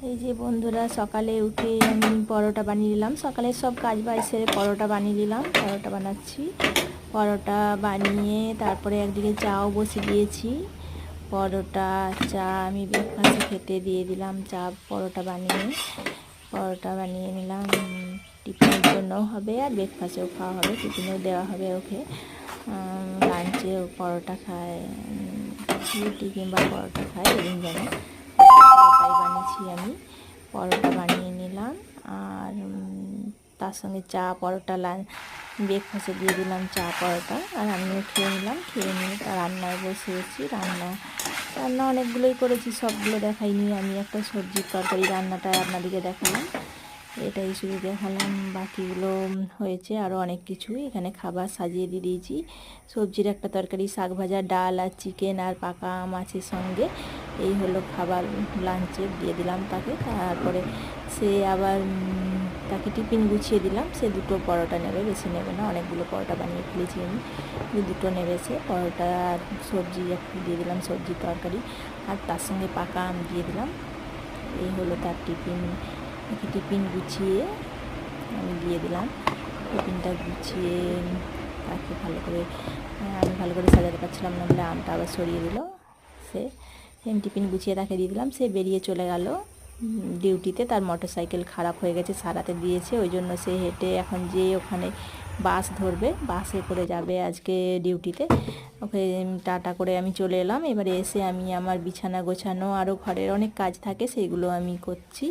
এই যে বন্ধুরা, সকালে উঠে আমি পরোটা বানিয়ে নিলাম। সকালে সব কাজ বাজ সেরে পরোটা বানিয়ে নিলাম। পরোটা বানাচ্ছি। পরোটা বানিয়ে তারপরে একদিকে চাও বসিয়ে দিয়েছি। পরোটা চা আমি ব্রেকফাস্টে খেতে দিয়ে দিলাম। চা পরোটা বানিয়ে নিলাম। টিফিনের জন্যও হবে আর ব্রেকফাস্টেও খাওয়া হবে, টিফিনেও দেওয়া হবে ওকে। লাঞ্চেও পরোটা খায়, রুটি কিংবা পরোটা খায়, এদিন যেন পরোটাই বানিয়েছি আমি। পরোটা বানিয়ে নিলাম আর তার সঙ্গে চা পরোটা ব্রেকফাস্টে দিয়ে দিলাম চা পরোটা, আর আমিও খেয়ে নিলাম। খেয়ে নিয়ে রান্নায় বসেছি। রান্না অনেকগুলোই করেছি, সবগুলো দেখাইনি। আমি একটা সবজির তরকারি রান্নাটা আপনাদেরকে দেখালাম, এটাই শুধু দেখালাম। বাকিগুলো হয়েছে আরও অনেক কিছুই। এখানে খাবার সাজিয়ে দিয়ে দিয়েছি। সবজির একটা তরকারি, শাক ভাজা, ডাল আর চিকেন আর পাকা মাছের সঙ্গে এই হলো খাবার। লাঞ্চে দিয়ে দিলাম তাকে। তারপরে সে আবার তাকে টিফিন গুছিয়ে দিলাম। সে দুটো পরোটা নেবে, বেশি নেবে না। অনেকগুলো পরোটা বানিয়ে ফেলেছি আমি, দুটো নেবে সে। পরোটা আর সবজি একটু দিয়ে দিলাম, সবজির তরকারি, আর তার সঙ্গে পাকা আম দিয়ে দিলাম। এই হলো তার টিফিন। টিফিন গুছিয়ে আমি দিয়ে দিলাম। টিফিনটা গুছিয়ে তাকে আমি ভালো করে সাজাতে পারছিলাম না বলে আমটা আবার সরিয়ে দিল সে। টিফিন গুছিয়ে তাকে দিয়ে দিলাম। সে বেরিয়ে চলে গেল ডিউটিতে। তার মোটরসাইকেল খারাপ হয়ে গেছে, সারাতে দিয়েছে, ওই জন্য সে হেঁটে এখন যেয়ে ওখানে বাস ধরবে, বাসে করে যাবে আজকে ডিউটিতে। ওকে টাটা করে আমি চলে এলাম। এবারে এসে আমি আমার বিছানা গোছানো আরও ঘরের অনেক কাজ থাকে, সেইগুলো আমি করছি।